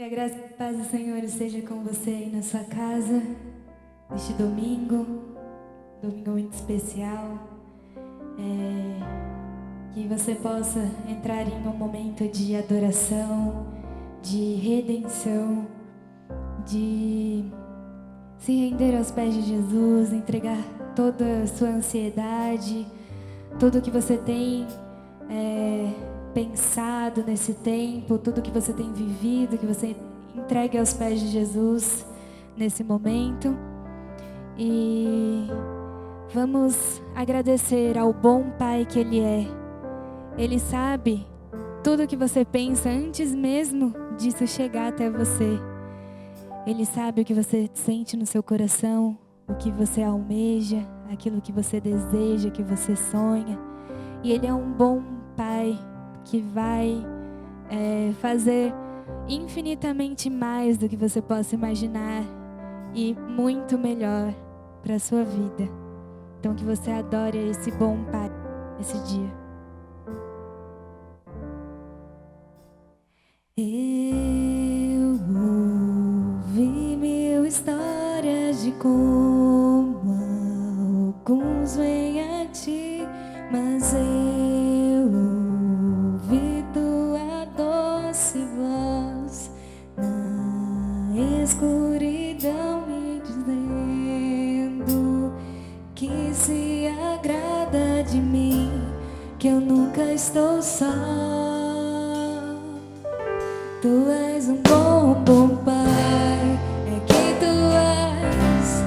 a graça e a paz do Senhor esteja com você aí na sua casa, neste domingo muito especial. Que você possa entrar em um momento de adoração, de redenção, de se render aos pés de Jesus, entregar toda a sua ansiedade, tudo que você tem pensado nesse tempo, tudo que você tem vivido, que você entregue aos pés de Jesus nesse momento. E vamos agradecer ao bom Pai que Ele é. Ele sabe tudo que você pensa antes mesmo disso chegar até você. Ele sabe o que você sente no seu coração, o que você almeja, aquilo que você deseja, que você sonha. E Ele é um bom Pai que vai fazer infinitamente mais do que você possa imaginar e muito melhor para a sua vida. Então que você adore esse bom Pai esse dia. Eu ouvi mil histórias de como alguns vêm a ti, mas eu ouvi tua doce voz na escuridão me dizendo que se agrada de mim, que eu nunca estou só. Tu és um bom, bom Pai, é quem tu és,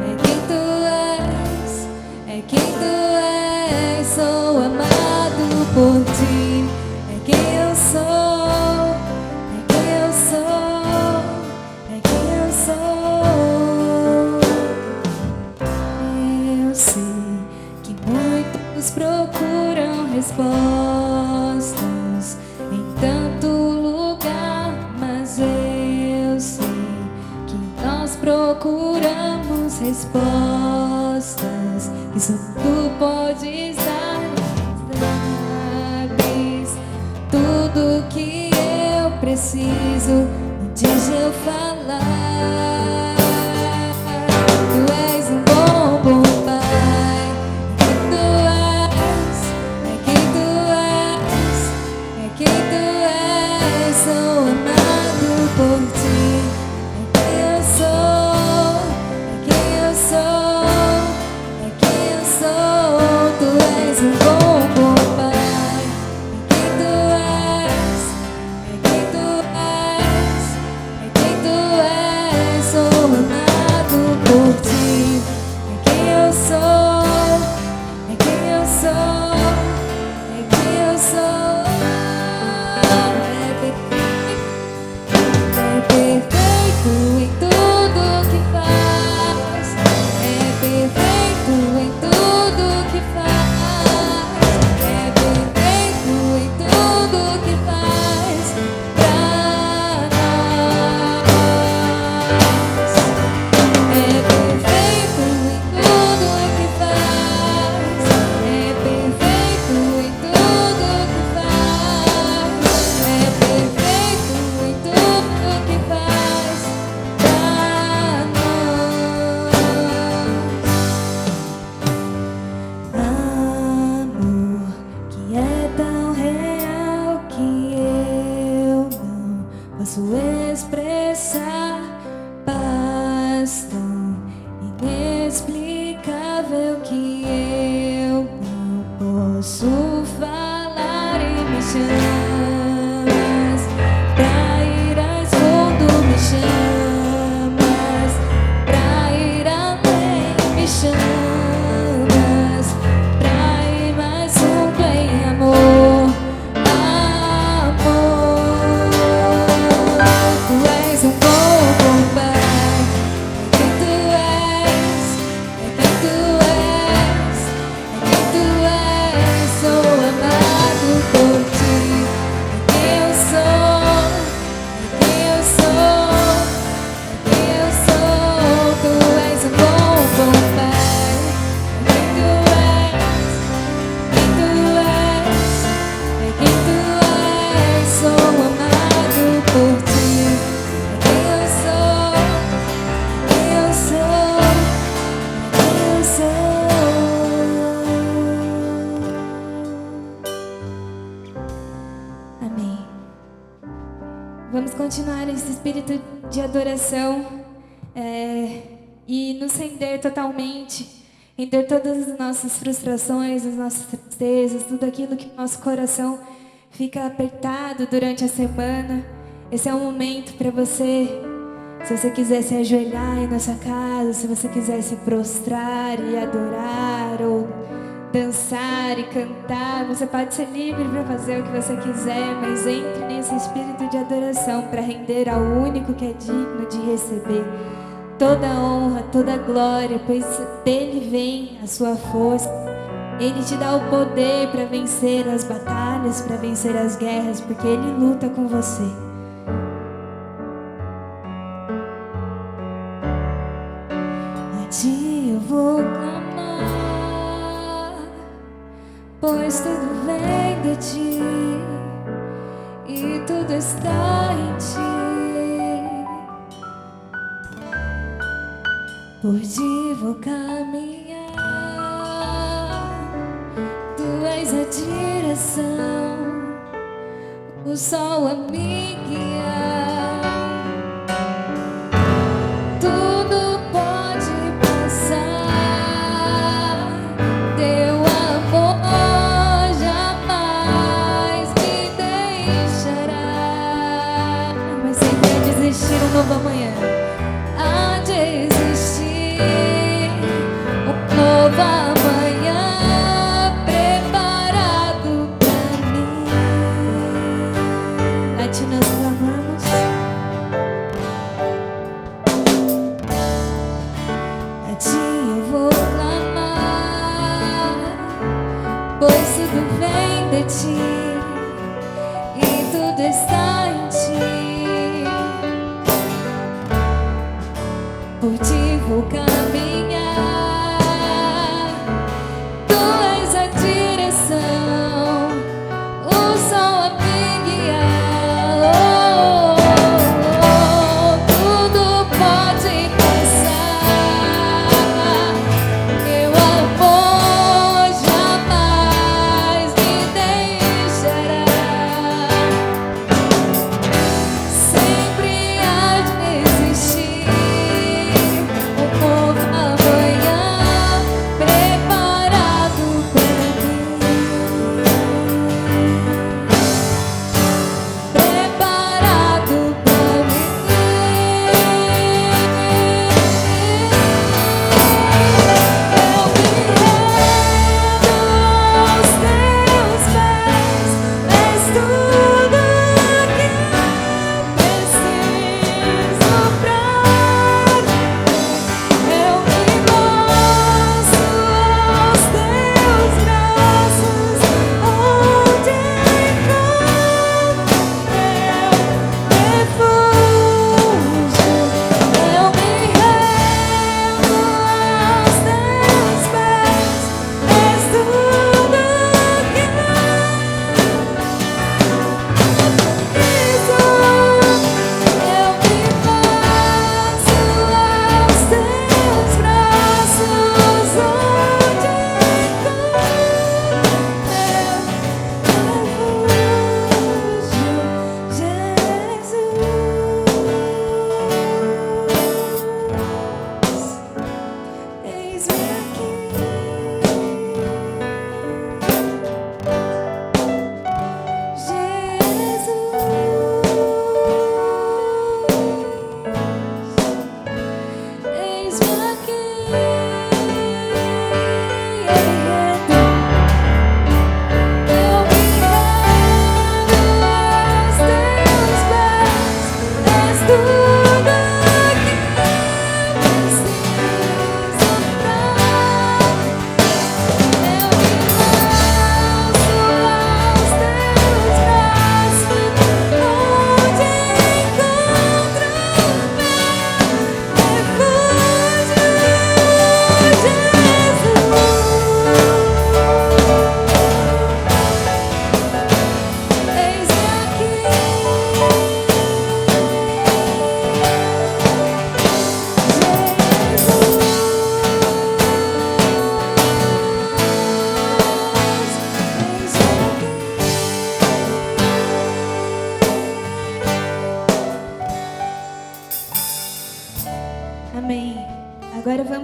é quem tu és, é quem tu és. Sou amado por ti, é quem eu sou, é quem eu sou, é quem eu sou. Eu sei que muitos procuram respostas em tanto lugar, mas eu sei que nós procuramos respostas que só tu podes dar. Sabes tudo que eu preciso antes de eu falar. Tu és um bom, bom Pai, é quem tu és, é quem tu és, é quem tu és. Sou amado por ti, é quem eu sou, é quem eu sou, é quem eu sou. Tu és um bom, bom Pai, é quem tu és, é quem tu és, é quem tu és. Sou amado por ti, é quem eu sou, é quem eu sou, é quem eu sou. É perfeito em tudo que faz, é perfeito em tudo que faz, é perfeito em tudo que faz pra nós. É perfeito em tudo que faz, é perfeito em tudo que faz, é perfeito em tudo que faz pra nós. Amor que é tão real que eu não posso expressar, paz tão inexplicável que eu não posso falar. E me chamas pra ir mais fundo, me chamas pra ir além, me chamas pra ir mais fundo em amor, amor. Tu és um bom, bom Pai, é quem tu és, é quem tu és, é quem tu és. Sou Vamos continuar esse espírito de adoração e nos render totalmente, render todas as nossas frustrações, as nossas tristezas, tudo aquilo que nosso coração fica apertado durante a semana. Esse é um momento para você, se você quiser se ajoelhar aí na sua casa, se você quiser se prostrar e adorar, ou dançar e cantar, você pode ser livre para fazer o que você quiser, mas entre nesse espírito de adoração para render ao único que é digno de receber toda a honra, toda a glória, pois dele vem a sua força. Ele te dá o poder para vencer as batalhas, para vencer as guerras, porque ele luta com você. A ti eu vou clamar, pois tudo vem de ti e tudo está em ti. Por ti vou caminhar, tu és a direção, o sol a me guiar. Tudo pode passar, teu amor jamais me deixará. Mas sempre a desistir um novo amanhã, a desistir um novo amanhã preparado pra mim. A ti nós clamamos, a ti eu vou clamar, pois tudo vem de ti e tudo está em ti. Por ti vou caminhar, tu és a direção, o sol a me guiar. Tudo pode passar, meu amor jamais me deixará. Sempre há de existir um novo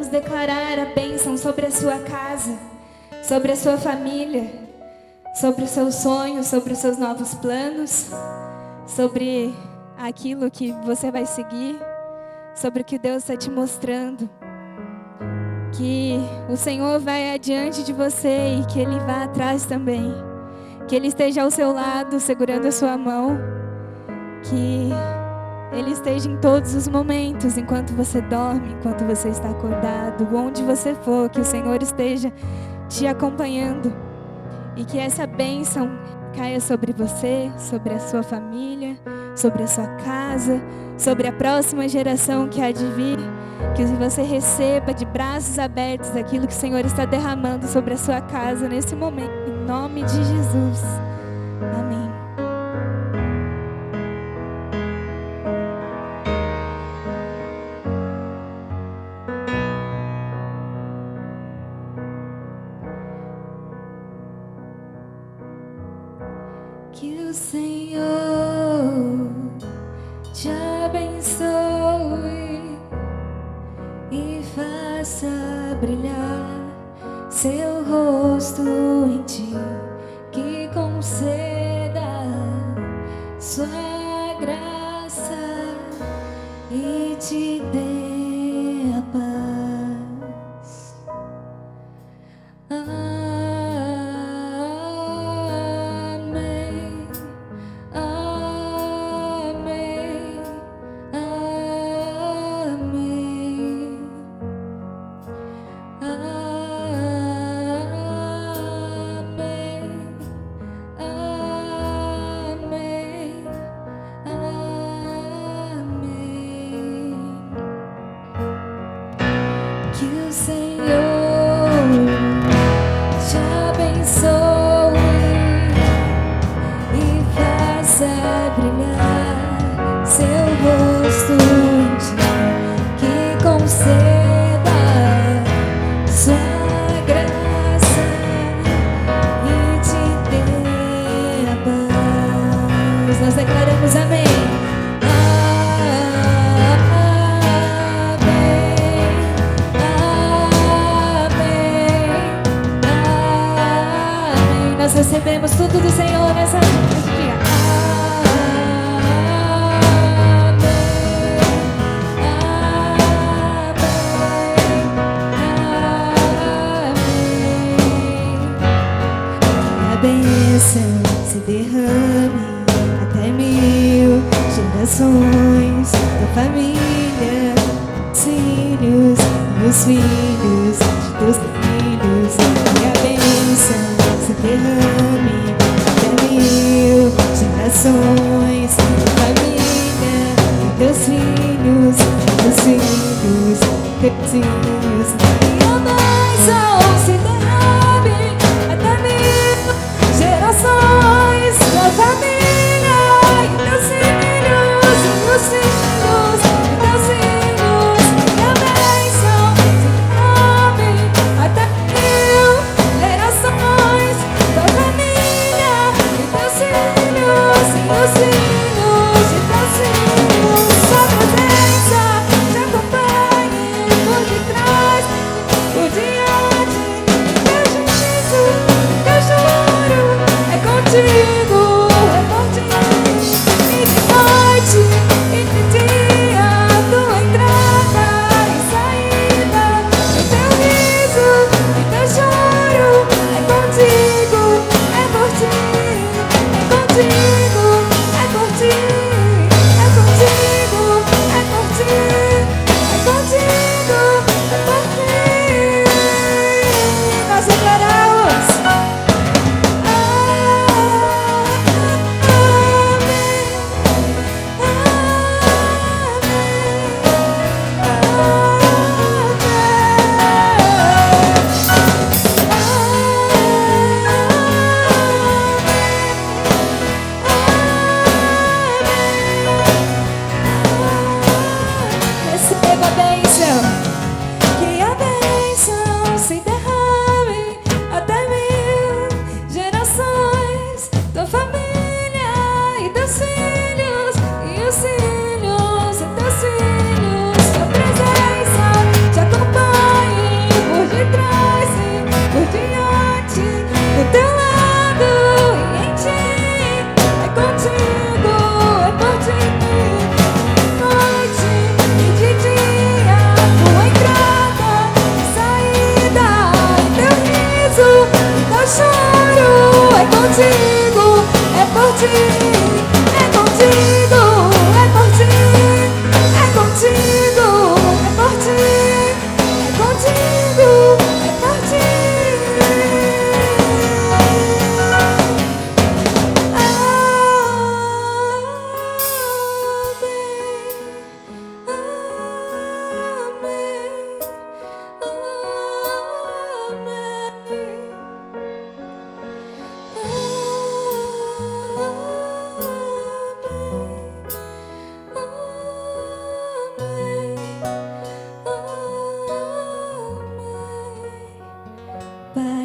vamos declarar a bênção sobre a sua casa, sobre a sua família, sobre os seus sonhos, sobre os seus novos planos, sobre aquilo que você vai seguir, sobre o que Deus está te mostrando. Que o Senhor vai adiante de você e que Ele vá atrás também. Que Ele esteja ao seu lado, segurando a sua mão. Que Ele esteja em todos os momentos, enquanto você dorme, enquanto você está acordado, onde você for, que o Senhor esteja te acompanhando. E que essa bênção caia sobre você, sobre a sua família, sobre a sua casa, sobre a próxima geração que há de vir. Que você receba de braços abertos aquilo que o Senhor está derramando sobre a sua casa nesse momento. Em nome de Jesus. Amém. Que o Senhor te abençoe e faça brilhar seu rosto em ti, que conceda sua graça e te dê a paz. Amém, amém, amém, amém, amém, amém. Que o Senhor te abençoe e faça brilhar seu rosto em ti, que conceda sua graça e te dê a paz. Nós declaramos amém. Nós recebemos tudo do Senhor nessa dia. A bênção se derrame até 1000 gerações da família, filhos, meus filhos, de teus filhos. E a bênção se derrame até 1000 gerações da família, teus filhos, teus filhos, teus filhos. E a bênção se derrame até 1000 gerações da família, e teus filhos, e teus filhos, e teus filhos. E a bênção se derrame até 1000 gerações da família, e teus filhos, e teus filhos.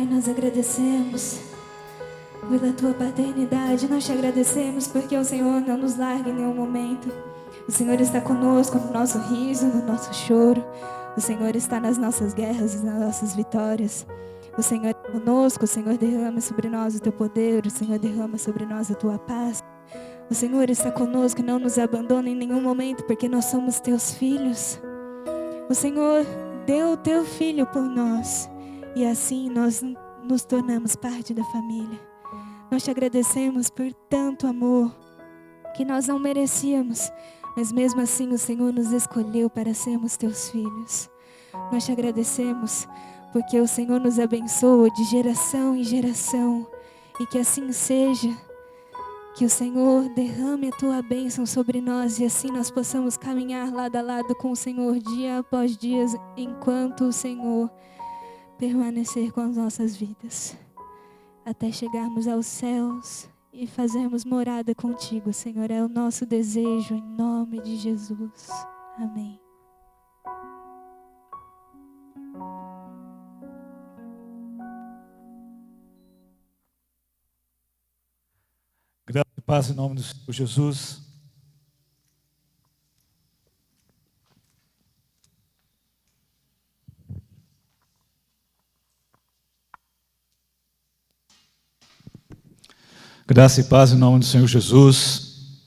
Nós agradecemos pela Tua paternidade, nós Te agradecemos porque o Senhor não nos larga em nenhum momento. O Senhor está conosco no nosso riso, no nosso choro. O Senhor está nas nossas guerras e nas nossas vitórias. O Senhor é conosco, o Senhor derrama sobre nós o Teu poder, o Senhor derrama sobre nós a Tua paz. O Senhor está conosco e não nos abandona em nenhum momento porque nós somos Teus filhos. O Senhor deu o Teu Filho por nós e assim nós nos tornamos parte da família. Nós Te agradecemos por tanto amor que nós não merecíamos, mas mesmo assim o Senhor nos escolheu para sermos Teus filhos. Nós Te agradecemos porque o Senhor nos abençoa de geração em geração e que assim seja, que o Senhor derrame a Tua bênção sobre nós e assim nós possamos caminhar lado a lado com o Senhor dia após dia, enquanto o Senhor permanecer com as nossas vidas, até chegarmos aos céus e fazermos morada contigo, Senhor. É o nosso desejo, em nome de Jesus. Amém. Graça e paz em nome do Senhor Jesus. Graça e paz em nome do Senhor Jesus.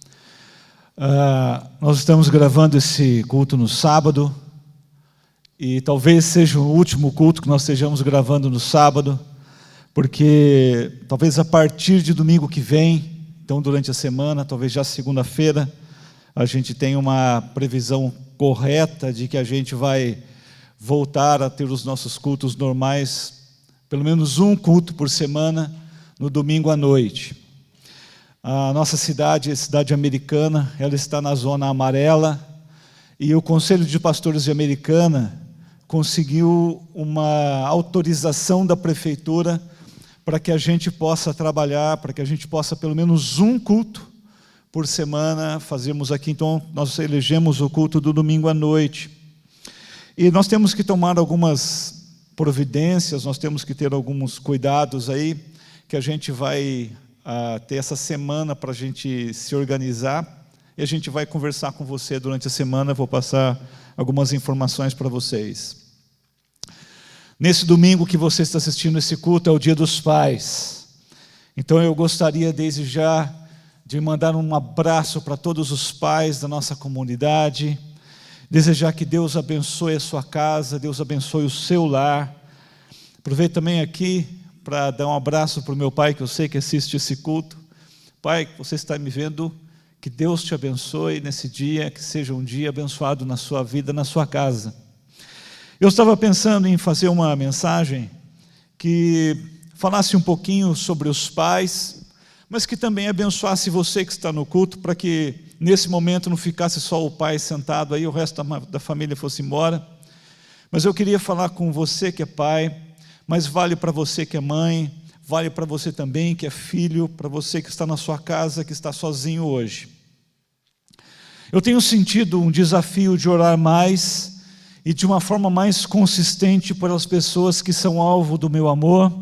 Nós estamos gravando esse culto no sábado e talvez seja o último culto que nós estejamos gravando no sábado, porque talvez a partir de domingo que vem, então durante a semana, talvez já segunda-feira, a gente tenha uma previsão correta de que a gente vai voltar a ter os nossos cultos normais, pelo menos um culto por semana, no domingo à noite. A nossa cidade, a cidade americana, ela está na zona amarela e o Conselho de Pastores de Americana conseguiu uma autorização da prefeitura para que a gente possa trabalhar, para que a gente possa pelo menos um culto por semana fazermos aqui. Então nós elegemos o culto do domingo à noite. E nós temos que tomar algumas providências, nós temos que ter alguns cuidados aí, que a gente vai ter essa semana para a gente se organizar, e a gente vai conversar com você durante a semana, vou passar algumas informações para vocês. Nesse domingo que você está assistindo esse culto é o Dia dos Pais, então eu gostaria desde já de mandar um abraço para todos os pais da nossa comunidade, desejar que Deus abençoe a sua casa, Deus abençoe o seu lar. Aproveito também aqui para dar um abraço para o meu pai, que eu sei que assiste esse culto. Pai, que você está me vendo, que Deus te abençoe nesse dia, que seja um dia abençoado na sua vida, na sua casa. Eu estava pensando em fazer uma mensagem que falasse um pouquinho sobre os pais, mas que também abençoasse você que está no culto, para que nesse momento não ficasse só o pai sentado aí, o resto da família fosse embora. Mas eu queria falar com você que é pai, mas vale para você que é mãe, vale para você também que é filho, para você que está na sua casa, que está sozinho hoje. Eu tenho sentido um desafio de orar mais e de uma forma mais consistente pelas pessoas que são alvo do meu amor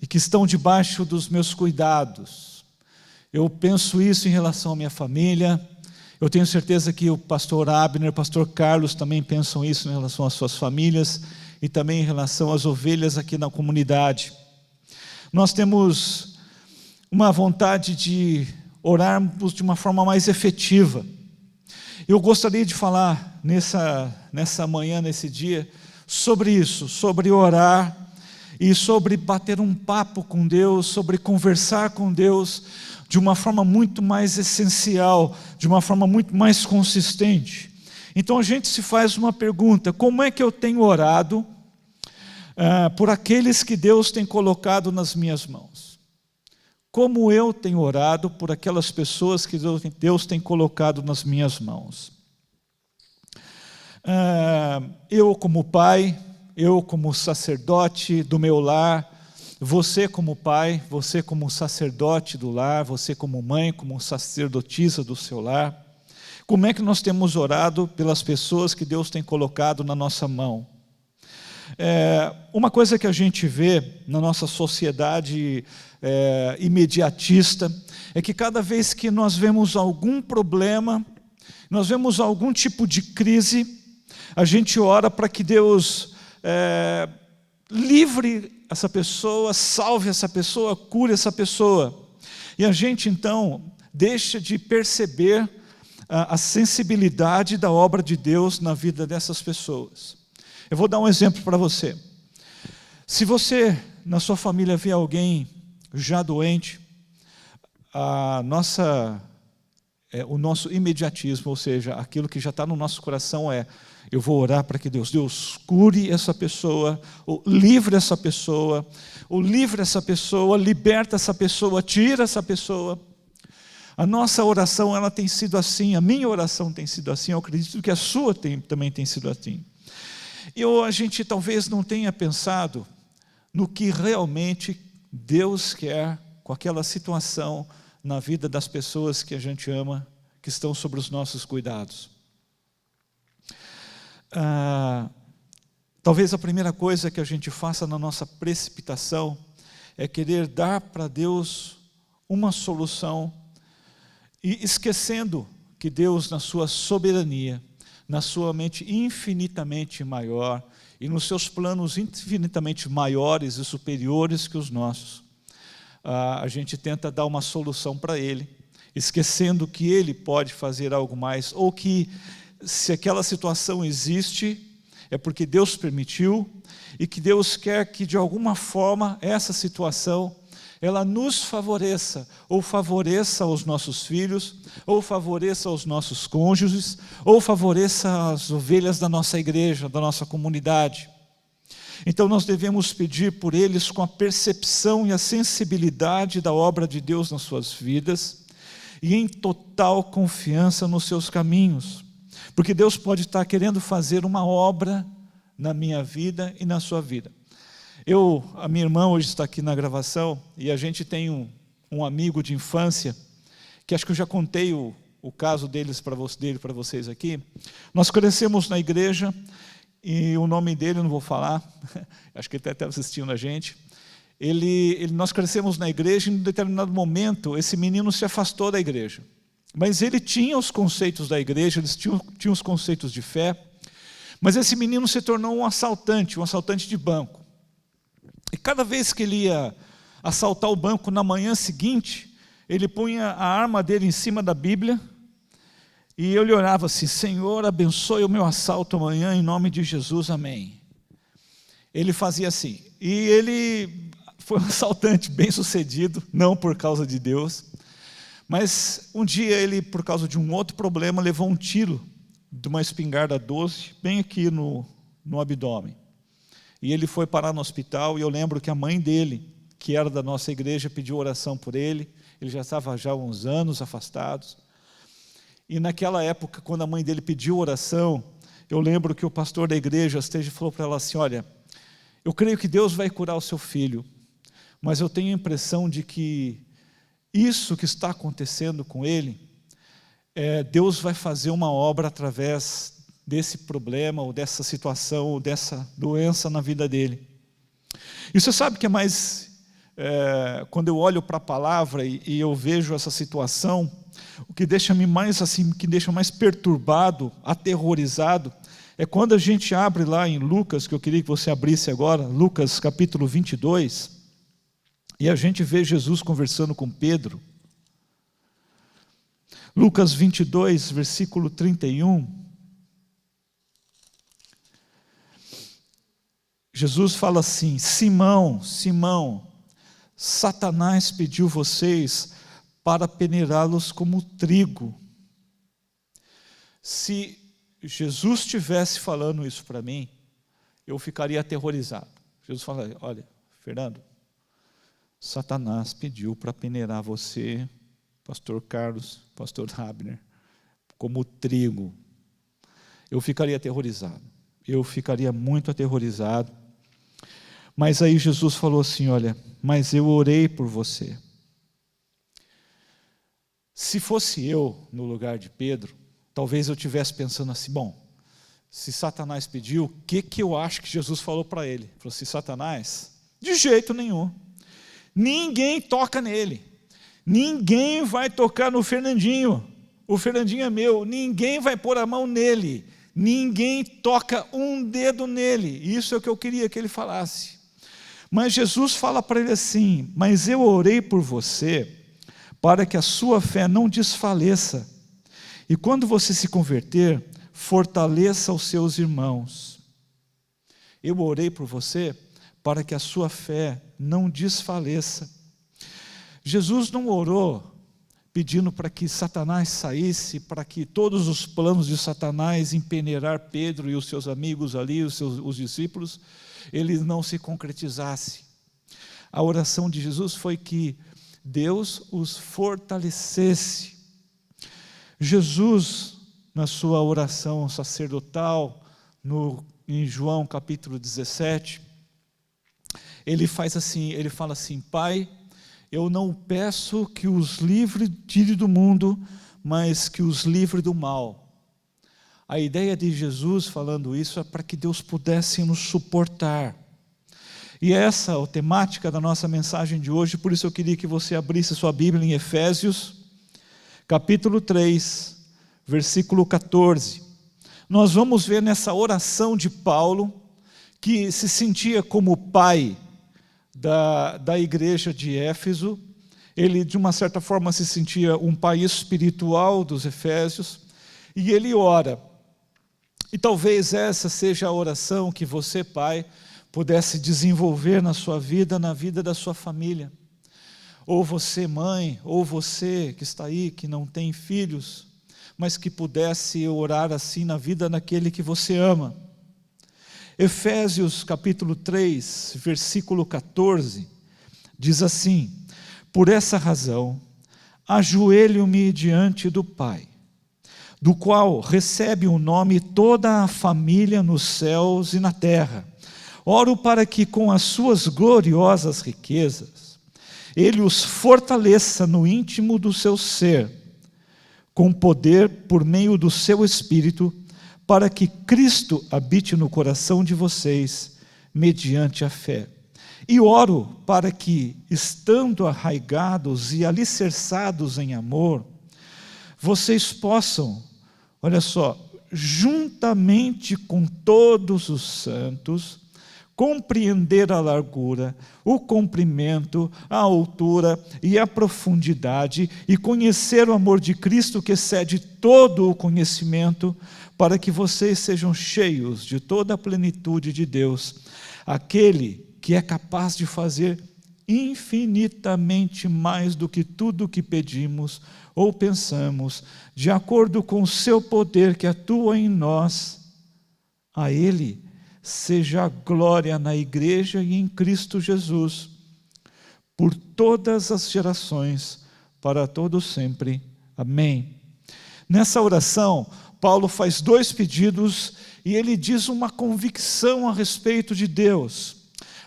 e que estão debaixo dos meus cuidados. Eu penso isso em relação à minha família, eu tenho certeza que o pastor Abner, o pastor Carlos também pensam isso em relação às suas famílias, e também em relação às ovelhas aqui na comunidade. Nós temos uma vontade de orarmos de uma forma mais efetiva. Eu gostaria de falar nessa manhã, nesse dia, sobre isso, sobre orar e sobre bater um papo com Deus, sobre conversar com Deus de uma forma muito mais essencial, de uma forma muito mais consistente. Então a gente se faz uma pergunta: como é que eu tenho orado por aqueles que Deus tem colocado nas minhas mãos? Como eu tenho orado por aquelas pessoas que Deus tem colocado nas minhas mãos? Eu como pai, eu como sacerdote do meu lar, você como pai, você como sacerdote do lar, você como mãe, como sacerdotisa do seu lar, como é que nós temos orado pelas pessoas que Deus tem colocado na nossa mão? Uma coisa que a gente vê na nossa sociedade imediatista é que cada vez que nós vemos algum problema, nós vemos algum tipo de crise, a gente ora para que Deus livre essa pessoa, salve essa pessoa, cure essa pessoa. E a gente então deixa de perceber a sensibilidade da obra de Deus na vida dessas pessoas. Eu vou dar um exemplo para você. Se você, na sua família, vê alguém já doente, o nosso imediatismo, ou seja, aquilo que já está no nosso coração eu vou orar para que Deus cure essa pessoa, ou livre essa pessoa, liberta essa pessoa, tira essa pessoa. A nossa oração, ela tem sido assim, a minha oração tem sido assim, eu acredito que a sua também tem sido assim. E a gente talvez não tenha pensado no que realmente Deus quer com aquela situação na vida das pessoas que a gente ama, que estão sob os nossos cuidados. Talvez a primeira coisa que a gente faça na nossa precipitação é querer dar para Deus uma solução e esquecendo que Deus, na sua soberania, na sua mente infinitamente maior e nos seus planos infinitamente maiores e superiores que os nossos, a gente tenta dar uma solução para Ele, esquecendo que Ele pode fazer algo mais, ou que se aquela situação existe, é porque Deus permitiu, e que Deus quer que de alguma forma essa situação ela nos favoreça, ou favoreça aos nossos filhos, ou favoreça aos nossos cônjuges, ou favoreça as ovelhas da nossa igreja, da nossa comunidade. Então nós devemos pedir por eles com a percepção e a sensibilidade da obra de Deus nas suas vidas, e em total confiança nos seus caminhos, porque Deus pode estar querendo fazer uma obra na minha vida e na sua vida. A minha irmã hoje está aqui na gravação, e a gente tem um amigo de infância, que acho que eu já contei o caso dele para vocês aqui. Nós crescemos na igreja, e o nome dele eu não vou falar, acho que ele está até assistindo a gente. Nós crescemos na igreja, e em um determinado momento, esse menino se afastou da igreja. Mas ele tinha os conceitos da igreja, eles tinham os conceitos de fé, mas esse menino se tornou um assaltante de banco. E cada vez que ele ia assaltar o banco na manhã seguinte, ele punha a arma dele em cima da Bíblia, e eu lhe orava assim: Senhor, abençoe o meu assalto amanhã, em nome de Jesus, amém. Ele fazia assim, e ele foi um assaltante bem sucedido, não por causa de Deus, mas um dia ele, por causa de um outro problema, levou um tiro de uma espingarda 12, bem aqui no abdômen. E ele foi parar no hospital, e eu lembro que a mãe dele, que era da nossa igreja, pediu oração por ele. Ele já estava já há uns anos afastados. E naquela época, quando a mãe dele pediu oração, eu lembro que o pastor da igreja falou para ela assim: olha, eu creio que Deus vai curar o seu filho, mas eu tenho a impressão de que isso que está acontecendo com ele, Deus vai fazer uma obra através desse problema, ou dessa situação, ou dessa doença na vida dele. E você sabe que é mais, quando eu olho para a palavra e eu vejo essa situação, o que deixa-me mais assim, que deixa mais perturbado, aterrorizado, é quando a gente abre lá em Lucas, que eu queria que você abrisse agora, Lucas capítulo 22, e a gente vê Jesus conversando com Pedro. Lucas 22, versículo 31. Jesus fala assim: Simão, Simão, Satanás pediu vocês para peneirá-los como trigo. Se Jesus estivesse falando isso para mim, eu ficaria aterrorizado. Jesus fala: olha, Fernando, Satanás pediu para peneirar você, pastor Carlos, pastor Abner, como trigo. Eu ficaria aterrorizado. Eu ficaria muito aterrorizado. Mas aí Jesus falou assim: olha, mas eu orei por você. Se fosse eu no lugar de Pedro, talvez eu estivesse pensando assim: bom, se Satanás pediu, o que eu acho que Jesus falou para ele? Ele falou assim: Satanás, de jeito nenhum. Ninguém toca nele. Ninguém vai tocar no Fernandinho. O Fernandinho é meu. Ninguém vai pôr a mão nele. Ninguém toca um dedo nele. Isso é o que eu queria que ele falasse. Mas Jesus fala para ele assim: mas eu orei por você para que a sua fé não desfaleça. E quando você se converter, fortaleça os seus irmãos. Eu orei por você para que a sua fé não desfaleça. Jesus não orou pedindo para que Satanás saísse, para que todos os planos de Satanás em peneirar Pedro e os seus amigos ali, os discípulos, eles não se concretizassem. A oração de Jesus foi que Deus os fortalecesse. Jesus, na sua oração sacerdotal, em João capítulo 17, ele fala assim: Pai, eu não peço que os livre, tire do mundo, mas que os livre do mal. A ideia de Jesus falando isso é para que Deus pudesse nos suportar. E essa é a temática da nossa mensagem de hoje, por isso eu queria que você abrisse sua Bíblia em Efésios, capítulo 3, versículo 14. Nós vamos ver nessa oração de Paulo, que se sentia como pai da igreja de Éfeso. Ele, de uma certa forma, se sentia um pai espiritual dos Efésios, e ele ora. E talvez essa seja a oração que você, pai, pudesse desenvolver na sua vida, na vida da sua família. Ou você, mãe, ou você que está aí, que não tem filhos, mas que pudesse orar assim na vida daquele que você ama. Efésios capítulo 3, versículo 14, diz assim: por essa razão, ajoelho-me diante do Pai, do qual recebe o nome toda a família nos céus e na terra. Oro para que com as suas gloriosas riquezas, Ele os fortaleça no íntimo do seu ser, com poder por meio do seu Espírito, para que Cristo habite no coração de vocês, mediante a fé. E oro para que, estando arraigados e alicerçados em amor, vocês possam, olha só, juntamente com todos os santos, compreender a largura, o comprimento, a altura e a profundidade, e conhecer o amor de Cristo que excede todo o conhecimento, para que vocês sejam cheios de toda a plenitude de Deus, aquele que é capaz de fazer infinitamente mais do que tudo o que pedimos ou pensamos, de acordo com o seu poder que atua em nós. A Ele seja a glória na igreja e em Cristo Jesus, por todas as gerações, para todo sempre. Amém. Nessa oração, Paulo faz dois pedidos e ele diz uma convicção a respeito de Deus.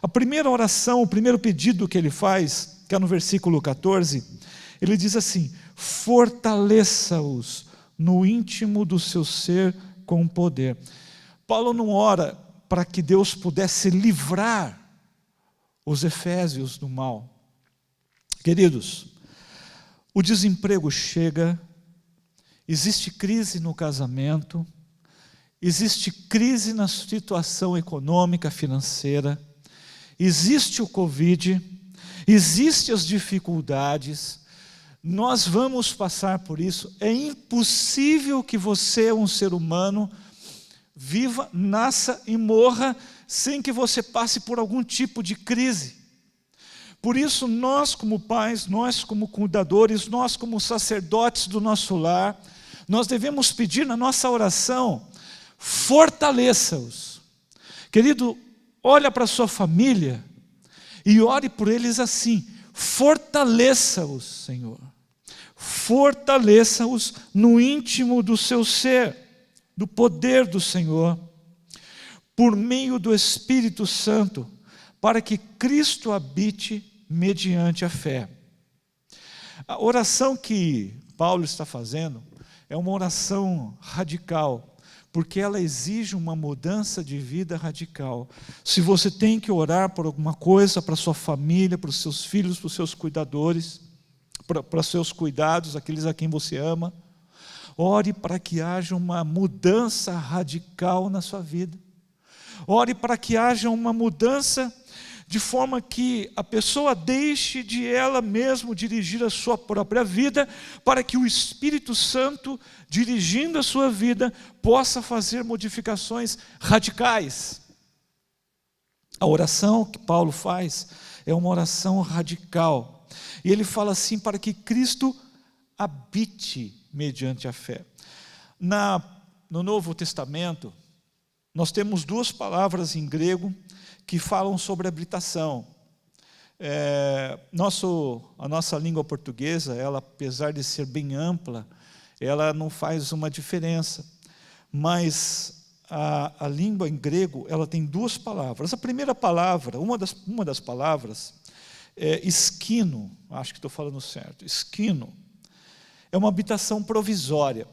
A primeira oração, o primeiro pedido que ele faz, que é no versículo 14, ele diz assim: fortaleça-os no íntimo do seu ser com poder. Paulo não ora para que Deus pudesse livrar os efésios do mal. Queridos, o desemprego chega, existe crise no casamento, existe crise na situação econômica, financeira, existe o Covid, existem as dificuldades, nós vamos passar por isso. É impossível que você, um ser humano, viva, nasça e morra sem que você passe por algum tipo de crise. Por isso, nós como pais, nós como cuidadores, nós como sacerdotes do nosso lar, nós devemos pedir na nossa oração: fortaleça-os. Querido, olha para a sua família e ore por eles assim: fortaleça-os, Senhor. Fortaleça-os no íntimo do seu ser, do poder do Senhor, por meio do Espírito Santo, para que Cristo habite mediante a fé. A oração que Paulo está fazendo é uma oração radical, porque ela exige uma mudança de vida radical. Se você tem que orar por alguma coisa, para a sua família, para os seus filhos, para os seus cuidadores, para os seus cuidados, aqueles a quem você ama, ore para que haja uma mudança radical na sua vida. Ore para que haja uma mudança de forma que a pessoa deixe de ela mesma dirigir a sua própria vida, para que o Espírito Santo, dirigindo a sua vida, possa fazer modificações radicais. A oração que Paulo faz é uma oração radical. E ele fala assim: para que Cristo habite mediante a fé. No Novo Testamento, nós temos duas palavras em grego que falam sobre habitação. A nossa língua portuguesa, ela, apesar de ser bem ampla, ela não faz uma diferença. Mas a língua em grego, ela tem duas palavras. A primeira palavra, uma das palavras, é esquino, acho que estou falando certo, esquino. É uma habitação provisória.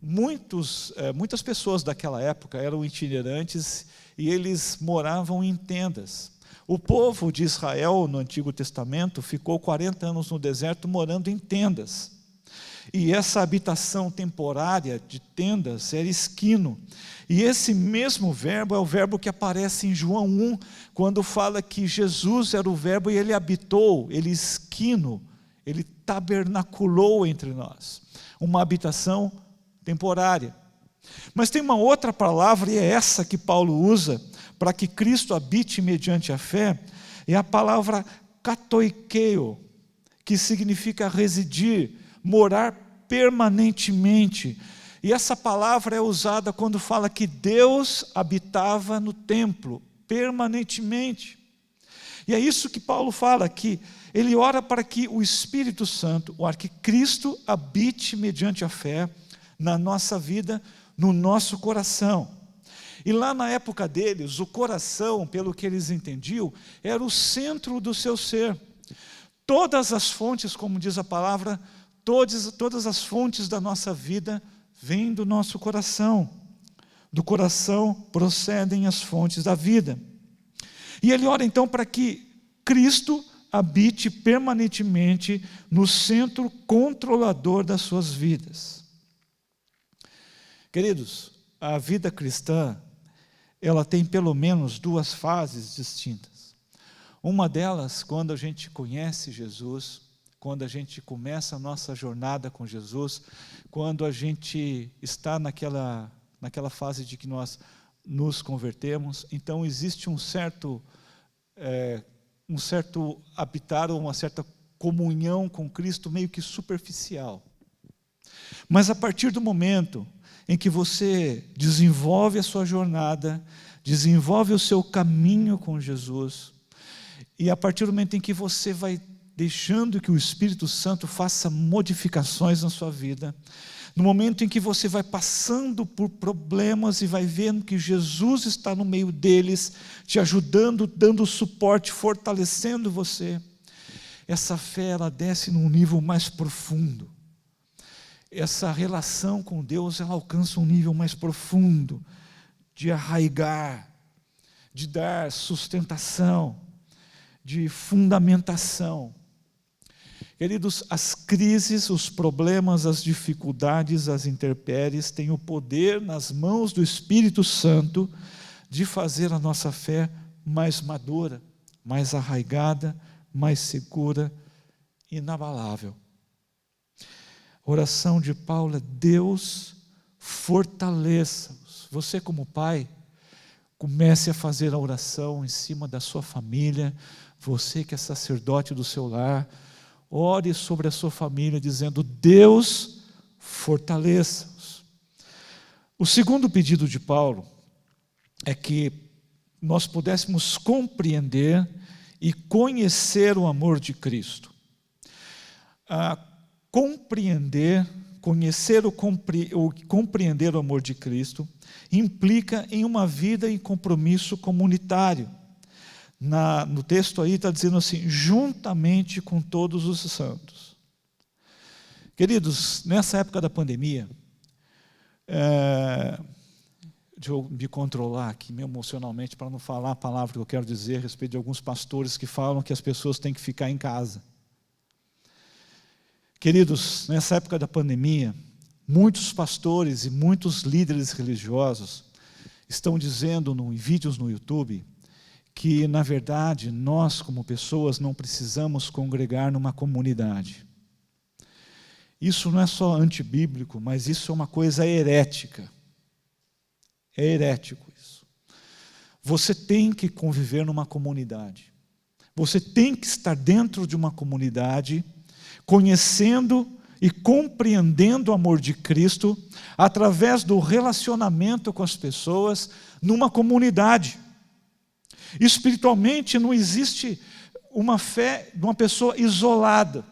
Muitas pessoas daquela época eram itinerantes e eles moravam em tendas. O povo de Israel, no Antigo Testamento, ficou 40 anos no deserto morando em tendas. E essa habitação temporária de tendas era esquino. E esse mesmo verbo é o verbo que aparece em João 1, quando fala que Jesus era o verbo e ele habitou, ele esquino, ele tabernaculou entre nós. Uma habitação temporária. Mas tem uma outra palavra, e é essa que Paulo usa para que Cristo habite mediante a fé, é a palavra katoikeo, que significa residir, morar permanentemente. E essa palavra é usada quando fala que Deus habitava no templo, permanentemente. E é isso que Paulo fala, que ele ora para que o Espírito Santo, ou que Cristo habite mediante a fé na nossa vida, no nosso coração. E lá na época deles, o coração, pelo que eles entendiam, era o centro do seu ser. Todas as fontes, como diz a palavra, todas as fontes da nossa vida vêm do nosso coração. Do coração procedem as fontes da vida. E ele ora então para que Cristo habite permanentemente no centro controlador das suas vidas. Queridos, a vida cristã, ela tem pelo menos duas fases distintas. Uma delas, quando a gente conhece Jesus, quando a gente começa a nossa jornada com Jesus, quando a gente está naquela fase de que nós nos convertemos, então existe um certo habitar, ou uma certa comunhão com Cristo meio que superficial. Mas a partir do momento em que você desenvolve a sua jornada, desenvolve o seu caminho com Jesus, e a partir do momento em que você vai deixando que o Espírito Santo faça modificações na sua vida, no momento em que você vai passando por problemas e vai vendo que Jesus está no meio deles, te ajudando, dando suporte, fortalecendo você, essa fé ela desce num nível mais profundo. Essa relação com Deus, ela alcança um nível mais profundo, de arraigar, de dar sustentação, de fundamentação. Queridos, as crises, os problemas, as dificuldades, as intempéries têm o poder nas mãos do Espírito Santo de fazer a nossa fé mais madura, mais arraigada, mais segura, inabalável. A oração de Paulo é: Deus, fortaleça-os. Você como pai, Comece a fazer a oração em cima da sua família. Você que é sacerdote do seu lar, ore sobre a sua família, dizendo: Deus, fortaleça-os. O segundo pedido de Paulo é que nós pudéssemos compreender e conhecer o amor de Cristo. Compreender o amor de Cristo implica em uma vida em compromisso comunitário. No texto aí está dizendo assim: juntamente com todos os santos. Queridos, nessa época da pandemia, deixa eu me controlar aqui emocionalmente para não falar a palavra que eu quero dizer a respeito de alguns pastores que falam que as pessoas têm que ficar em casa. Queridos, nessa época da pandemia, muitos pastores e muitos líderes religiosos estão dizendo em vídeos no YouTube que, na verdade, nós como pessoas não precisamos congregar numa comunidade. Isso não é só antibíblico, mas isso é uma coisa herética. É herético isso. Você tem que conviver numa comunidade. Você tem que estar dentro de uma comunidade, conhecendo e compreendendo o amor de Cristo através do relacionamento com as pessoas numa comunidade. Espiritualmente não existe uma fé de uma pessoa isolada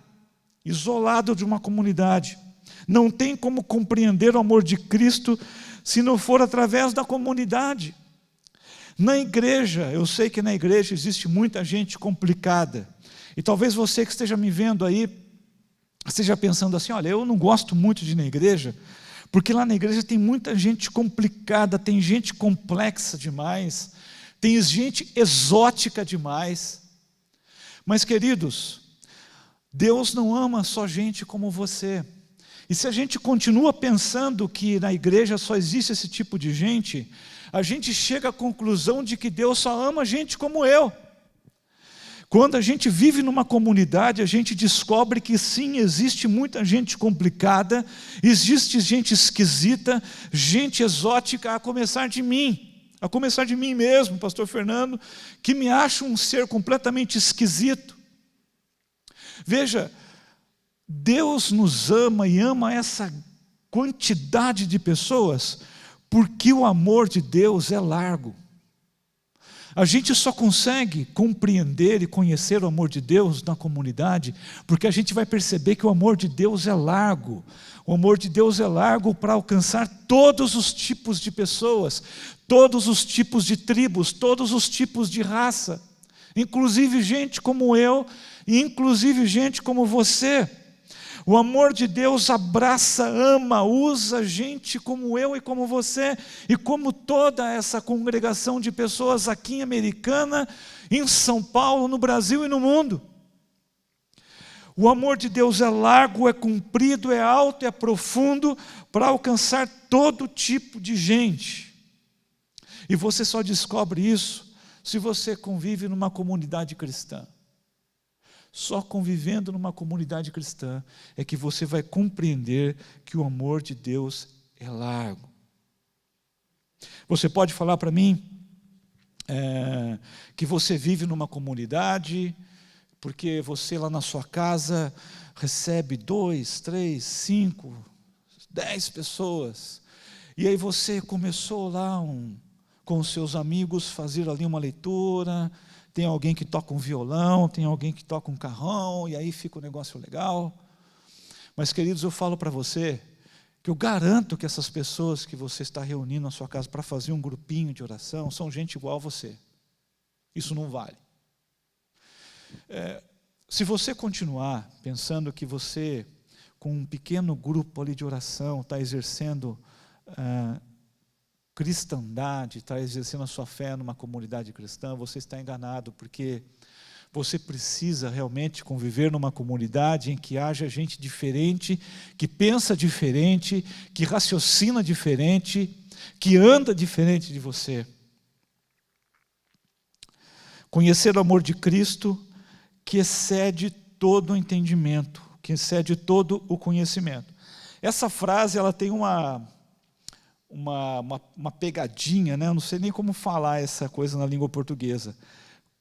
de uma comunidade. Não tem como compreender o amor de Cristo se não for através da comunidade. Na igreja, eu sei que na igreja existe muita gente complicada. E talvez você que esteja me vendo aí, esteja pensando assim: olha, eu não gosto muito de ir na igreja, porque lá na igreja tem muita gente complicada, tem gente complexa demais, tem gente exótica demais. Mas, queridos, Deus não ama só gente como você. E se a gente continua pensando que na igreja só existe esse tipo de gente, a gente chega à conclusão de que Deus só ama gente como eu. Quando a gente vive numa comunidade, a gente descobre que sim, existe muita gente complicada, existe gente esquisita, gente exótica, a começar de mim mesmo, pastor Fernando, que me acho um ser completamente esquisito. Veja, Deus nos ama e ama essa quantidade de pessoas, porque o amor de Deus é largo. A gente só consegue compreender e conhecer o amor de Deus na comunidade, porque a gente vai perceber que o amor de Deus é largo. O amor de Deus é largo para alcançar todos os tipos de pessoas, todos os tipos de tribos, todos os tipos de raça, inclusive gente como eu, e inclusive gente como você. O amor de Deus abraça, ama, usa gente como eu e como você, e como toda essa congregação de pessoas aqui em Americana, em São Paulo, no Brasil e no mundo. O amor de Deus é largo, é comprido, é alto, é profundo, para alcançar todo tipo de gente. E você só descobre isso se você convive numa comunidade cristã. Só convivendo numa comunidade cristã é que você vai compreender que o amor de Deus é largo. Você pode falar para mim que você vive numa comunidade, porque você lá na sua casa recebe 2, 3, 5, 10 pessoas, e aí você começou lá com os seus amigos fazer ali uma leitura. Tem alguém que toca um violão, tem alguém que toca um carrão, e aí fica um negócio legal. Mas, queridos, eu falo para você que eu garanto que essas pessoas que você está reunindo na sua casa para fazer um grupinho de oração são gente igual a você. Isso não vale. Se você continuar pensando que você, com um pequeno grupo ali de oração, está exercendo cristandade, está exercendo a sua fé numa comunidade cristã, você está enganado, porque você precisa realmente conviver numa comunidade em que haja gente diferente, que pensa diferente, que raciocina diferente, que anda diferente de você. Conhecer o amor de Cristo que excede todo o entendimento, que excede todo o conhecimento. Essa frase ela tem uma pegadinha, né? Eu não sei nem como falar essa coisa na língua portuguesa.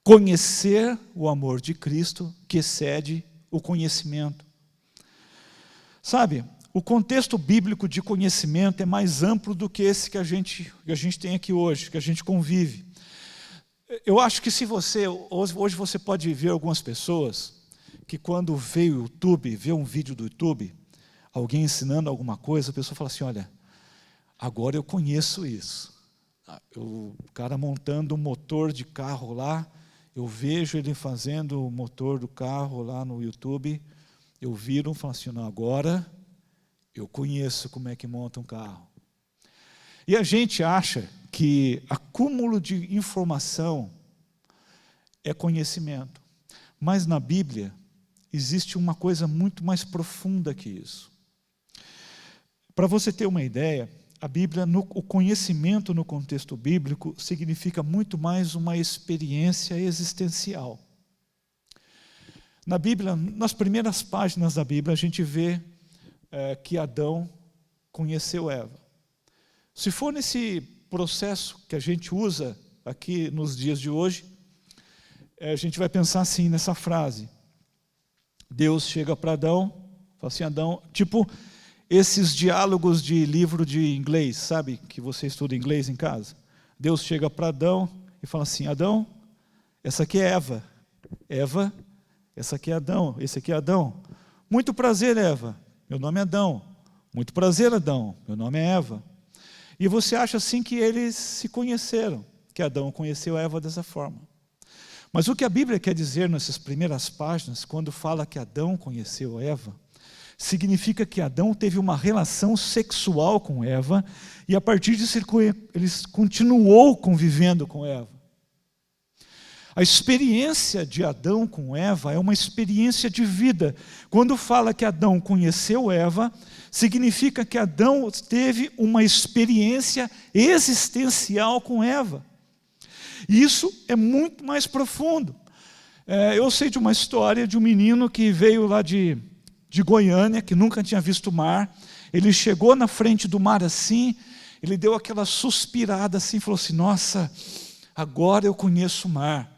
Conhecer o amor de Cristo que excede o conhecimento. Sabe, o contexto bíblico de conhecimento é mais amplo do que esse que a gente tem aqui hoje, que a gente convive. Eu acho que hoje você pode ver algumas pessoas que quando vê o YouTube, vê um vídeo do YouTube, alguém ensinando alguma coisa, a pessoa fala assim, olha, agora eu conheço isso. O cara montando um motor de carro lá, eu vejo ele fazendo o motor do carro lá no YouTube, eu viro e falo assim, não, agora eu conheço como é que monta um carro. E a gente acha que acúmulo de informação é conhecimento. Mas na Bíblia existe uma coisa muito mais profunda que isso. Para você ter uma ideia, a Bíblia, o conhecimento no contexto bíblico significa muito mais uma experiência existencial. Na Bíblia, nas primeiras páginas da Bíblia, a gente vê que Adão conheceu Eva. Se for nesse processo que a gente usa aqui nos dias de hoje, a gente vai pensar assim nessa frase. Deus chega para Adão, fala assim, Adão, tipo esses diálogos de livro de inglês, sabe, que você estuda inglês em casa? Deus chega para Adão e fala assim, Adão, essa aqui é Eva. Eva, essa aqui é Adão, esse aqui é Adão. Muito prazer, Eva, meu nome é Adão. Muito prazer, Adão, meu nome é Eva. E você acha assim que eles se conheceram, que Adão conheceu Eva dessa forma. Mas o que a Bíblia quer dizer nessas primeiras páginas, quando fala que Adão conheceu Eva, significa que Adão teve uma relação sexual com Eva, e a partir disso ele continuou convivendo com Eva. A experiência de Adão com Eva é uma experiência de vida. Quando fala que Adão conheceu Eva, significa que Adão teve uma experiência existencial com Eva. E isso é muito mais profundo. Eu sei de uma história de um menino que veio lá de Goiânia, que nunca tinha visto o mar. Ele chegou na frente do mar assim, ele deu aquela suspirada assim, falou assim, nossa, agora eu conheço o mar.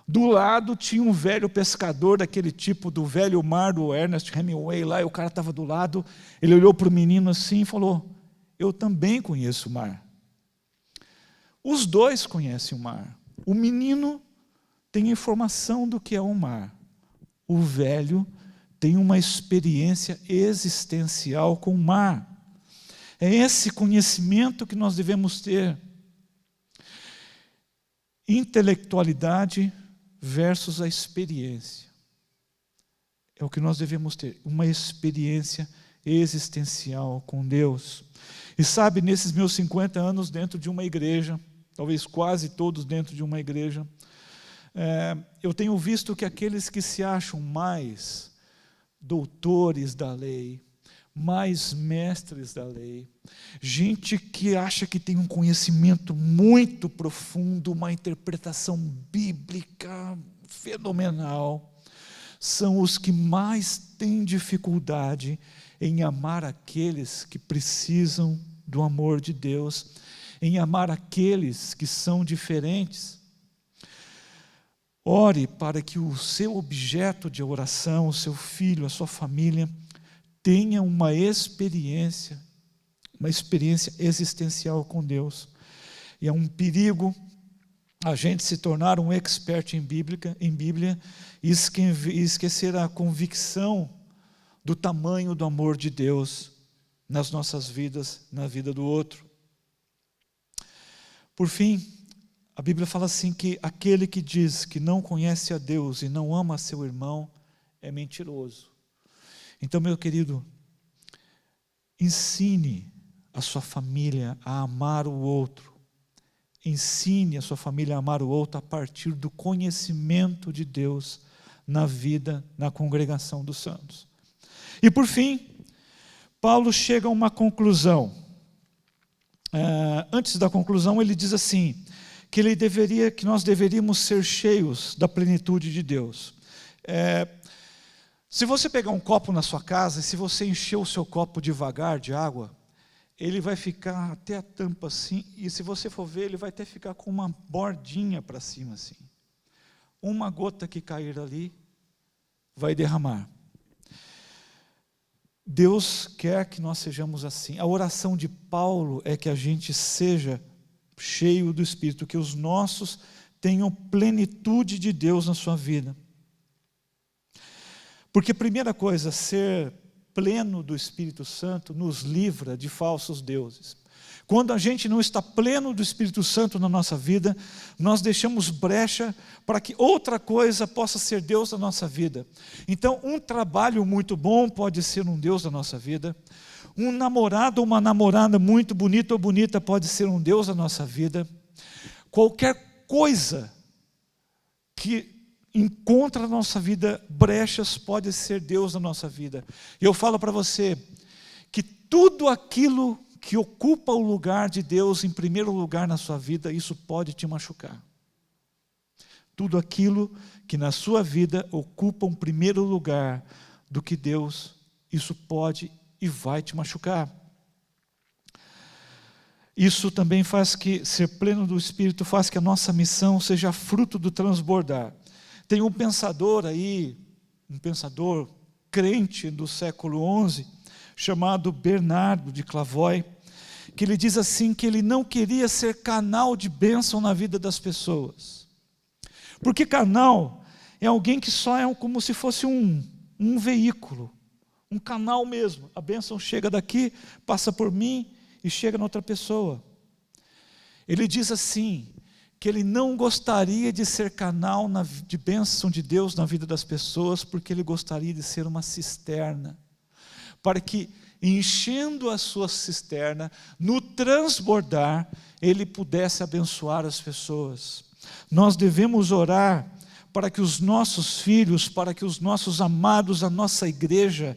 Do lado tinha um velho pescador, daquele tipo do velho mar do Ernest Hemingway lá, e o cara estava do lado, ele olhou para o menino assim e falou, eu também conheço o mar. Os dois conhecem o mar. O menino tem informação do que é o mar. O velho tem uma experiência existencial com o mar. É esse conhecimento que nós devemos ter. Intelectualidade versus a experiência. É o que nós devemos ter, uma experiência existencial com Deus. E sabe, nesses meus 50 anos dentro de uma igreja, talvez quase todos dentro de uma igreja, eu tenho visto que aqueles que se acham mais doutores da lei, mais mestres da lei, gente que acha que tem um conhecimento muito profundo, uma interpretação bíblica fenomenal, são os que mais têm dificuldade em amar aqueles que precisam do amor de Deus, em amar aqueles que são diferentes. Ore para que o seu objeto de oração, o seu filho, a sua família, tenha uma experiência existencial com Deus. E é um perigo a gente se tornar um expert em Bíblia e esquecer a convicção do tamanho do amor de Deus nas nossas vidas, na vida do outro. Por fim, a Bíblia fala assim que aquele que diz que não conhece a Deus e não ama seu irmão é mentiroso. Então, meu querido, ensine a sua família a amar o outro. Ensine a sua família a amar o outro a partir do conhecimento de Deus na vida, na congregação dos santos. E por fim, Paulo chega a uma conclusão. Antes da conclusão, ele diz assim, que nós deveríamos ser cheios da plenitude de Deus. Se você pegar um copo na sua casa, e se você encher o seu copo devagar de água, ele vai ficar até a tampa assim, e se você for ver, ele vai até ficar com uma bordinha para cima assim. Uma gota que cair ali, vai derramar. Deus quer que nós sejamos assim. A oração de Paulo é que a gente seja cheio do Espírito, que os nossos tenham plenitude de Deus na sua vida. Porque, primeira coisa, ser pleno do Espírito Santo nos livra de falsos deuses. Quando a gente não está pleno do Espírito Santo na nossa vida, nós deixamos brecha para que outra coisa possa ser Deus na nossa vida. Então, um trabalho muito bom pode ser um Deus na nossa vida. Um namorado ou uma namorada muito bonita ou bonita pode ser um Deus na nossa vida. Qualquer coisa que encontra na nossa vida brechas pode ser Deus na nossa vida. E eu falo para você que tudo aquilo que ocupa o lugar de Deus em primeiro lugar na sua vida, isso pode te machucar. Tudo aquilo que na sua vida ocupa um primeiro lugar do que Deus, isso pode e vai te machucar. Isso também faz que ser pleno do Espírito faz que a nossa missão seja fruto do transbordar. Tem um pensador aí, um pensador crente do século XI, chamado Bernardo de Clairvaux, que ele diz assim, que ele não queria ser canal de bênção na vida das pessoas. Porque canal é alguém que só é como se fosse um veículo, um canal mesmo. A bênção chega daqui, passa por mim e chega na outra pessoa. Ele diz assim, que ele não gostaria de ser canal de bênção de Deus na vida das pessoas, porque ele gostaria de ser uma cisterna, para que, enchendo a sua cisterna, no transbordar, ele pudesse abençoar as pessoas. Nós devemos orar para que os nossos filhos, para que os nossos amados, a nossa igreja,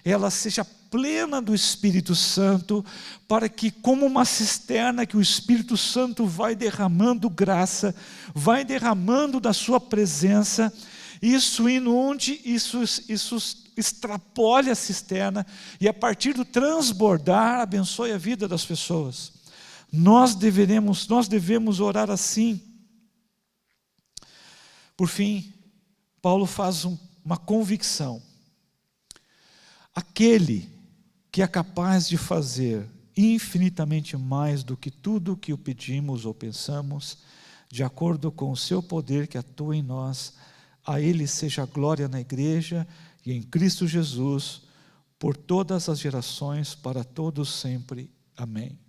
ela seja plena do Espírito Santo, para que, como uma cisterna que o Espírito Santo vai derramando graça, vai derramando da sua presença, isso indo onde isso extrapole a cisterna, e a partir do transbordar, abençoe a vida das pessoas. Nós devemos orar assim. Por fim, Paulo faz uma convicção. Aquele que é capaz de fazer infinitamente mais do que tudo que o pedimos ou pensamos, de acordo com o seu poder que atua em nós, a Ele seja a glória na igreja e em Cristo Jesus, por todas as gerações, para todos sempre. Amém.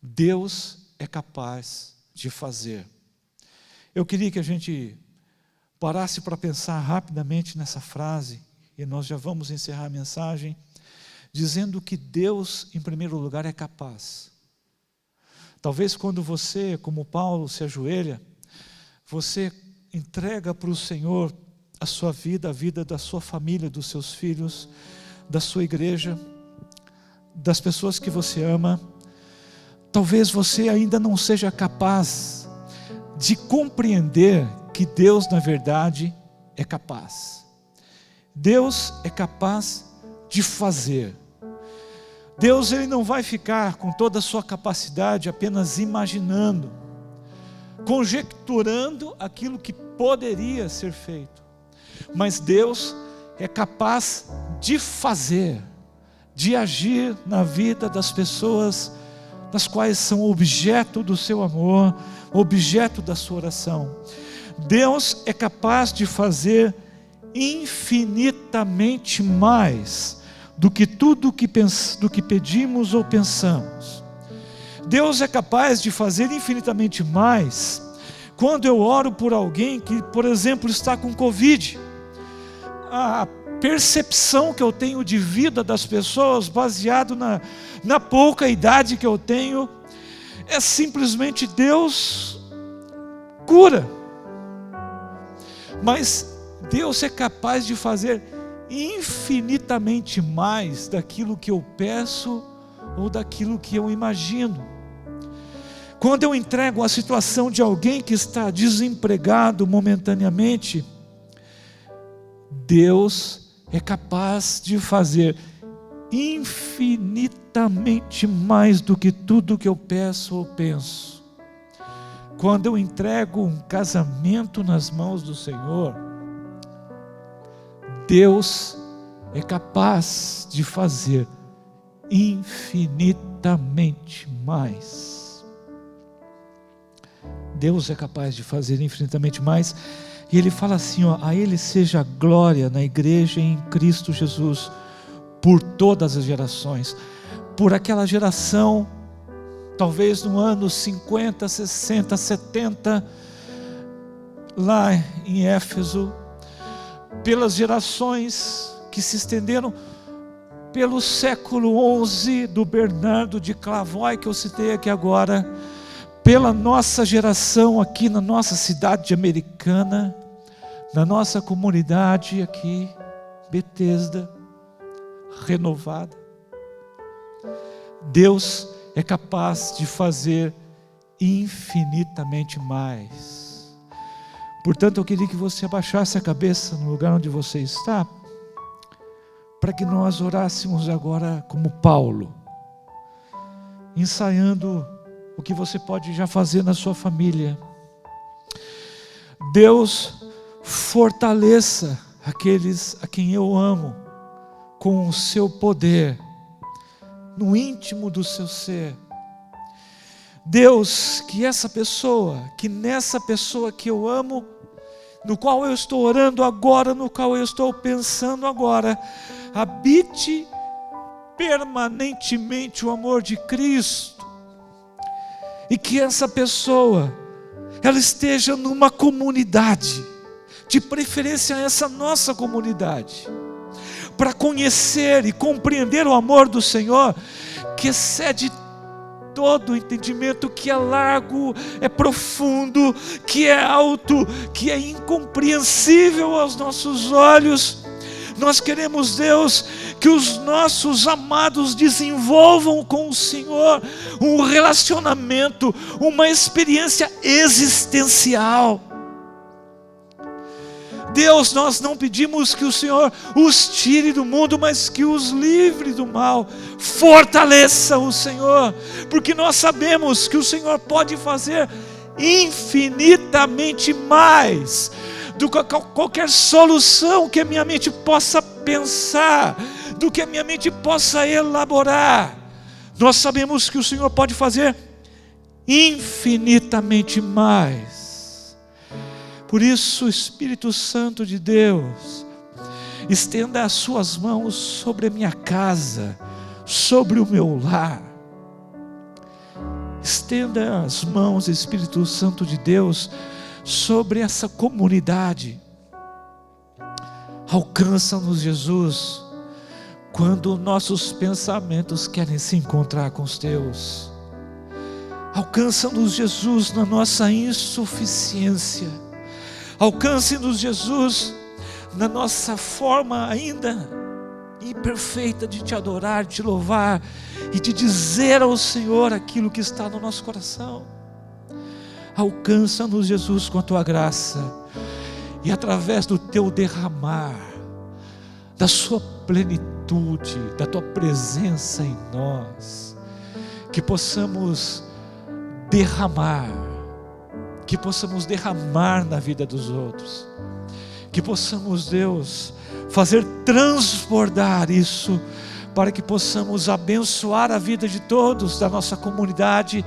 Deus é capaz de fazer. Eu queria que a gente parasse para pensar rapidamente nessa frase, e nós já vamos encerrar a mensagem, dizendo que Deus, em primeiro lugar, é capaz. Talvez quando você, como Paulo, se ajoelha, você entrega para o Senhor a sua vida, a vida da sua família, dos seus filhos, da sua igreja, das pessoas que você ama. Talvez você ainda não seja capaz de compreender que Deus, na verdade, é capaz. Deus é capaz de fazer. Deus, Ele não vai ficar com toda a sua capacidade apenas imaginando, conjecturando aquilo que poderia ser feito. Mas Deus é capaz de fazer, de agir na vida das pessoas das quais são objeto do seu amor, objeto da sua oração. Deus é capaz de fazer infinitamente mais do que tudo do que pedimos ou pensamos. Deus é capaz de fazer infinitamente mais quando eu oro por alguém que, por exemplo, está com Covid. A percepção que eu tenho de vida das pessoas, baseado na pouca idade que eu tenho, é simplesmente Deus cura. Mas Deus é capaz de fazer infinitamente mais daquilo que eu peço ou daquilo que eu imagino. Quando eu entrego a situação de alguém que está desempregado momentaneamente, Deus é capaz de fazer infinitamente mais do que tudo que eu peço ou penso. Quando eu entrego um casamento nas mãos do Senhor, Deus é capaz de fazer infinitamente mais. Deus é capaz de fazer infinitamente mais. E Ele fala assim, ó, a Ele seja a glória na igreja em Cristo Jesus, por todas as gerações. Por aquela geração, talvez no ano 50, 60, 70, lá em Éfeso, pelas gerações que se estenderam pelo século XI, do Bernardo de Clairvaux, que eu citei aqui agora, pela nossa geração aqui na nossa cidade americana, na nossa comunidade aqui, Betesda, renovada. Deus é capaz de fazer infinitamente mais. Portanto, eu queria que você abaixasse a cabeça no lugar onde você está, para que nós orássemos agora como Paulo, ensaiando o que você pode já fazer na sua família. Deus fortaleça aqueles a quem eu amo com o seu poder, no íntimo do seu ser. Deus, que essa pessoa, que nessa pessoa que eu amo, no qual eu estou orando agora, no qual eu estou pensando agora, habite permanentemente o amor de Cristo, e que essa pessoa, ela esteja numa comunidade, de preferência essa nossa comunidade, para conhecer e compreender o amor do Senhor, que excede todo o entendimento, que é largo, é profundo, que é alto, que é incompreensível aos nossos olhos. Nós queremos, Deus, que os nossos amados desenvolvam com o Senhor um relacionamento, uma experiência existencial. Deus, nós não pedimos que o Senhor os tire do mundo, mas que os livre do mal. Fortaleça o Senhor, porque nós sabemos que o Senhor pode fazer infinitamente mais do que qualquer solução que a minha mente possa pensar, do que a minha mente possa elaborar. Nós sabemos que o Senhor pode fazer infinitamente mais. Por isso, Espírito Santo de Deus, estenda as suas mãos sobre a minha casa, sobre o meu lar. Estenda as mãos, Espírito Santo de Deus, sobre essa comunidade. Alcança-nos, Jesus, quando nossos pensamentos querem se encontrar com os teus. Alcança-nos, Jesus, na nossa insuficiência. Alcance-nos, Jesus, na nossa forma ainda imperfeita de te adorar, de te louvar e de dizer ao Senhor aquilo que está no nosso coração. Alcança-nos, Jesus, com a tua graça, e através do teu derramar, da sua plenitude, da tua presença em nós, que possamos derramar na vida dos outros, que possamos, Deus, fazer transbordar isso, para que possamos abençoar a vida de todos, da nossa comunidade,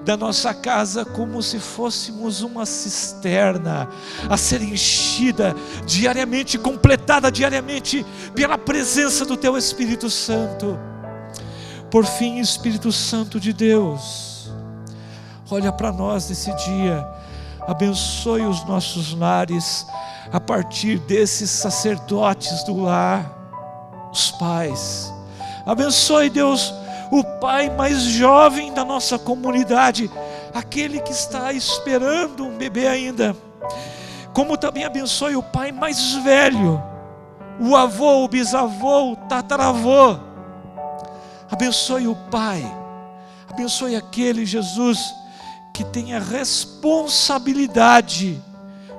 da nossa casa, como se fôssemos uma cisterna a ser enchida diariamente, completada diariamente pela presença do teu Espírito Santo. Por fim, Espírito Santo de Deus, olha para nós nesse dia, abençoe os nossos lares, a partir desses sacerdotes do lar, os pais. Abençoe, Deus, o pai mais jovem da nossa comunidade, aquele que está esperando um bebê ainda. Como também abençoe o pai mais velho, o avô, o bisavô, o tataravô. Abençoe o pai, abençoe aquele, Jesus, que tem a responsabilidade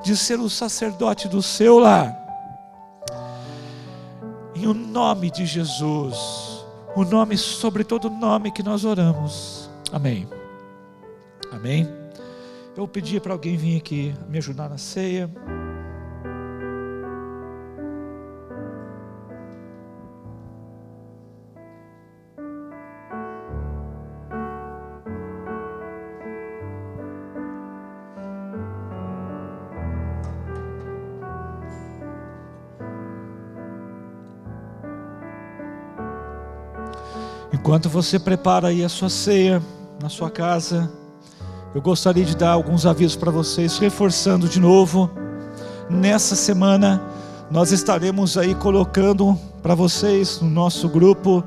de ser o sacerdote do seu lar. Em o nome de Jesus, o nome sobre todo nome que nós oramos. Amém. Amém. Eu pedi para alguém vir aqui me ajudar na ceia. Enquanto você prepara aí a sua ceia na sua casa, eu gostaria de dar alguns avisos para vocês, reforçando de novo. Nessa semana nós estaremos aí colocando para vocês no nosso grupo,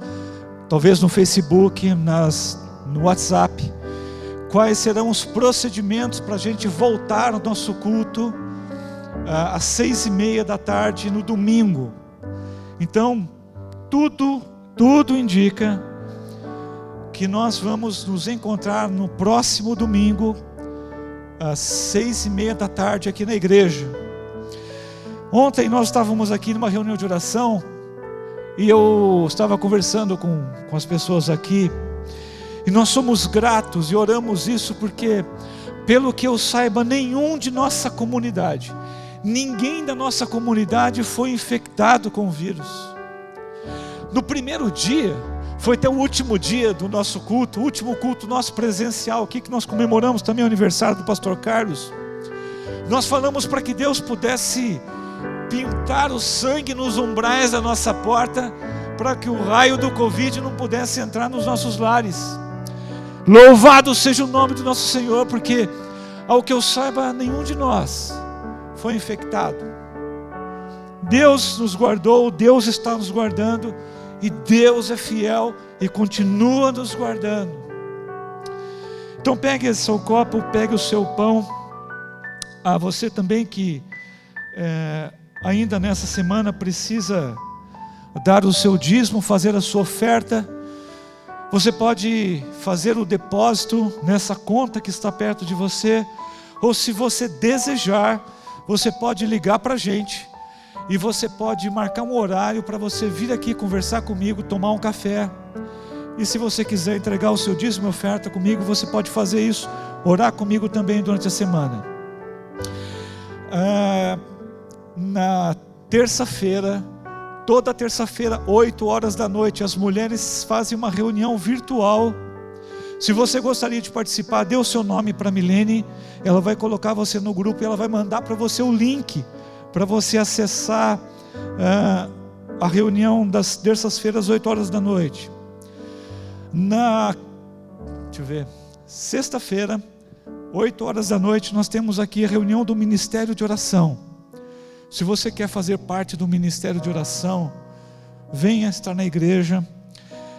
talvez no Facebook, no WhatsApp, quais serão os procedimentos para a gente voltar ao nosso culto às 6:30 da tarde no domingo. Então, tudo indica que nós vamos nos encontrar no próximo domingo, às 6:30 da tarde, aqui na igreja. Ontem nós estávamos aqui numa reunião de oração, e eu estava conversando com as pessoas aqui, e nós somos gratos e oramos isso porque, pelo que eu saiba, ninguém da nossa comunidade foi infectado com o vírus. No primeiro dia, foi até o último dia do nosso culto, o último culto nosso presencial aqui, que nós comemoramos também o aniversário do pastor Carlos. Nós falamos para que Deus pudesse pintar o sangue nos umbrais da nossa porta, para que o raio do Covid não pudesse entrar nos nossos lares. Louvado seja o nome do nosso Senhor, porque, ao que eu saiba, nenhum de nós foi infectado. Deus nos guardou, Deus está nos guardando, e Deus é fiel e continua nos guardando. Então pegue o seu copo, pegue o seu pão. Você também que ainda nessa semana precisa dar o seu dízimo, fazer a sua oferta, você pode fazer o depósito nessa conta que está perto de você, ou se você desejar, você pode ligar para a gente, e você pode marcar um horário para você vir aqui conversar comigo, tomar um café. E se você quiser entregar o seu dízimo e oferta comigo, você pode fazer isso, orar comigo também durante a semana. Na terça-feira, toda terça-feira, 8 horas da noite, as mulheres fazem uma reunião virtual. Se você gostaria de participar, dê o seu nome para a Milene, ela vai colocar você no grupo e ela vai mandar para você o link para você acessar a reunião das terças-feiras, 8 horas da noite. Sexta-feira, 8 horas da noite, nós temos aqui a reunião do Ministério de Oração. Se você quer fazer parte do Ministério de Oração, venha estar na igreja.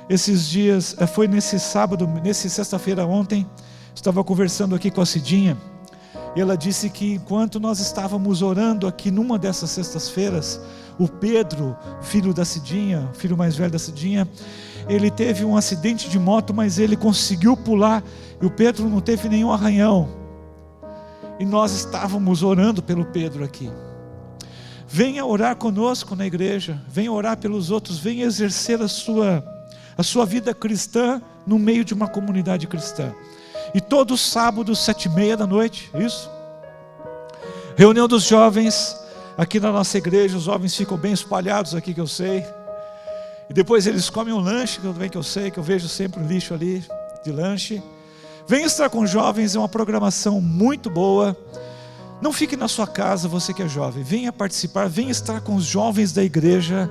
Esses dias, foi nesse sábado, sexta-feira ontem, estava conversando aqui com a Cidinha, e ela disse que enquanto nós estávamos orando aqui numa dessas sextas-feiras, o Pedro, filho da Cidinha, filho mais velho da Cidinha, ele teve um acidente de moto, mas ele conseguiu pular, e o Pedro não teve nenhum arranhão, e nós estávamos orando pelo Pedro aqui. Venha orar conosco na igreja, venha orar pelos outros, venha exercer a sua vida cristã no meio de uma comunidade cristã. E todo sábado, 7:30 da noite, isso? Reunião dos jovens, aqui na nossa igreja, os jovens ficam bem espalhados aqui, que eu sei. E depois eles comem um lanche, que eu sei, que eu vejo sempre o lixo ali de lanche. Venha estar com jovens, é uma programação muito boa. Não fique na sua casa, você que é jovem, venha participar, venha estar com os jovens da igreja,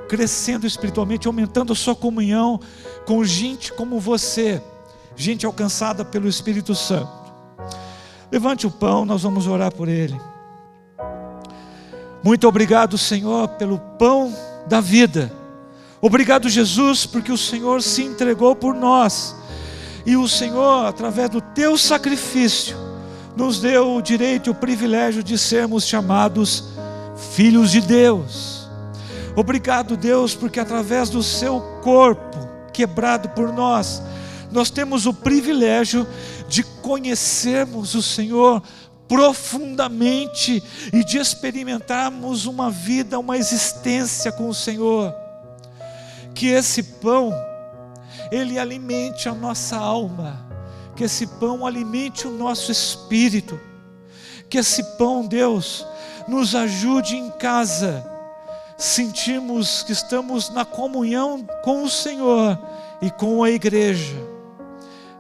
crescendo espiritualmente, aumentando a sua comunhão com gente como você, gente alcançada pelo Espírito Santo. Levante o pão, nós vamos orar por ele. Muito obrigado, Senhor, pelo pão da vida. Obrigado, Jesus, porque o Senhor se entregou por nós, e o Senhor, através do teu sacrifício, nos deu o direito e o privilégio de sermos chamados filhos de Deus. Obrigado, Deus, porque através do seu corpo quebrado por nós, nós temos o privilégio de conhecermos o Senhor profundamente e de experimentarmos uma vida, uma existência com o Senhor. Que esse pão ele alimente a nossa alma, que esse pão alimente o nosso espírito, que esse pão, Deus, nos ajude em casa, sentimos que estamos na comunhão com o Senhor e com a igreja,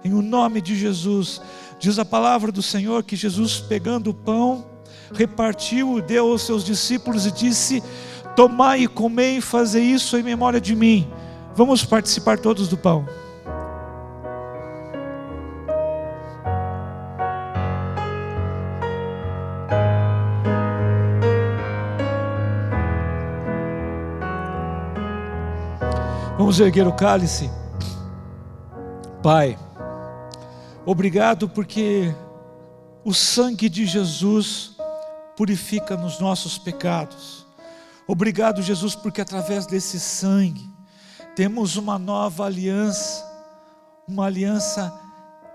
em o nome de Jesus. Diz a palavra do Senhor que Jesus, pegando o pão, repartiu, deu aos seus discípulos e disse: tomai e comei e fazei isso em memória de mim. Vamos participar todos do pão. Vamos erguer o cálice. Pai, obrigado porque o sangue de Jesus purifica nos nossos pecados. Obrigado, Jesus, porque através desse sangue temos uma nova aliança, uma aliança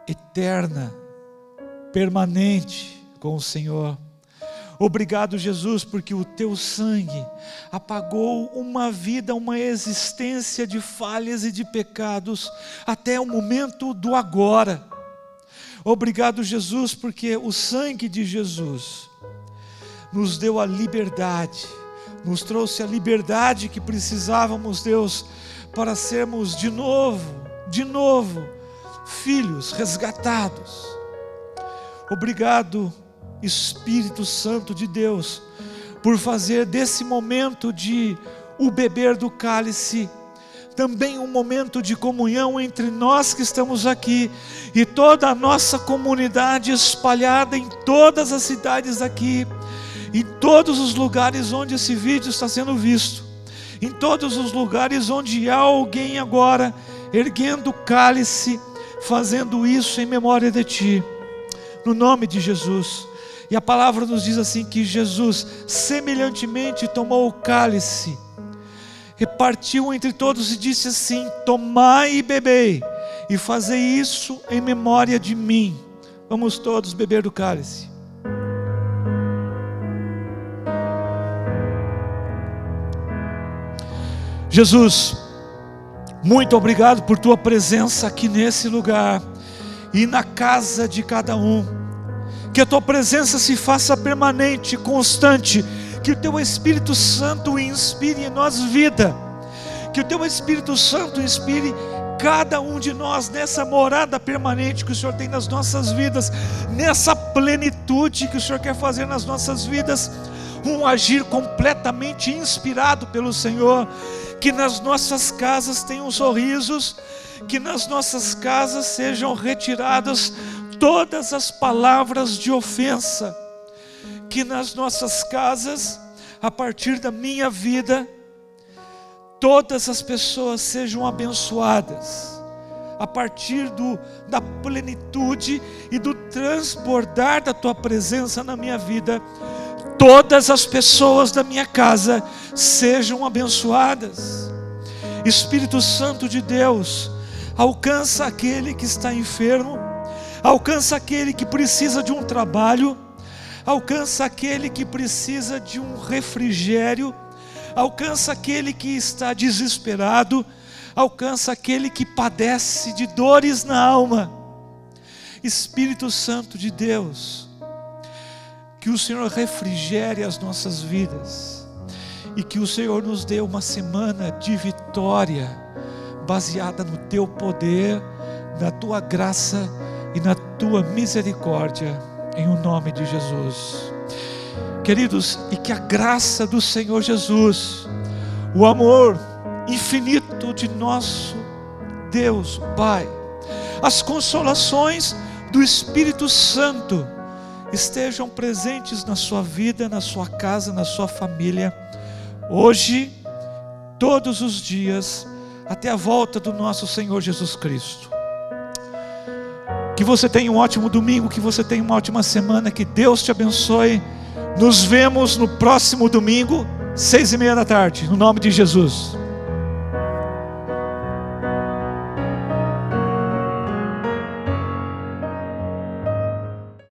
eterna, permanente com o Senhor. Obrigado, Jesus, porque o teu sangue apagou uma vida, uma existência de falhas e de pecados até o momento do agora. Obrigado, Jesus, porque o sangue de Jesus nos deu a liberdade, nos trouxe a liberdade que precisávamos, Deus, para sermos de novo, filhos resgatados. Obrigado, Espírito Santo de Deus, por fazer desse momento de o beber do cálice também um momento de comunhão entre nós que estamos aqui e toda a nossa comunidade espalhada em todas as cidades aqui, em todos os lugares onde esse vídeo está sendo visto, em todos os lugares onde há alguém agora erguendo o cálice, fazendo isso em memória de Ti, no nome de Jesus. E a palavra nos diz assim, que Jesus semelhantemente tomou o cálice, repartiu entre todos e disse assim: tomai e bebei, e fazei isso em memória de mim. Vamos todos beber do cálice. Jesus, muito obrigado por Tua presença aqui nesse lugar e na casa de cada um. Que a Tua presença se faça permanente, constante. Que o Teu Espírito Santo inspire em nós vida. Que o Teu Espírito Santo inspire cada um de nós nessa morada permanente que o Senhor tem nas nossas vidas, nessa plenitude que o Senhor quer fazer nas nossas vidas, um agir completamente inspirado pelo Senhor. Que nas nossas casas tenham sorrisos, que nas nossas casas sejam retiradas todas as palavras de ofensa, que nas nossas casas, a partir da minha vida, todas as pessoas sejam abençoadas, a partir da plenitude e do transbordar da Tua presença na minha vida, todas as pessoas da minha casa sejam abençoadas. Espírito Santo de Deus, alcança aquele que está enfermo, alcança aquele que precisa de um trabalho, alcança aquele que precisa de um refrigério, alcança aquele que está desesperado, alcança aquele que padece de dores na alma. Espírito Santo de Deus, que o Senhor refrigere as nossas vidas e que o Senhor nos dê uma semana de vitória, baseada no Teu poder, na Tua graça e na Tua misericórdia, em o nome de Jesus. Queridos, e que a graça do Senhor Jesus, o amor infinito de nosso Deus Pai, as consolações do Espírito Santo estejam presentes na sua vida, na sua casa, na sua família, hoje, todos os dias, até a volta do nosso Senhor Jesus Cristo. Que você tenha um ótimo domingo, que você tenha uma ótima semana, que Deus te abençoe. Nos vemos no próximo domingo, 6:30 da tarde, no nome de Jesus.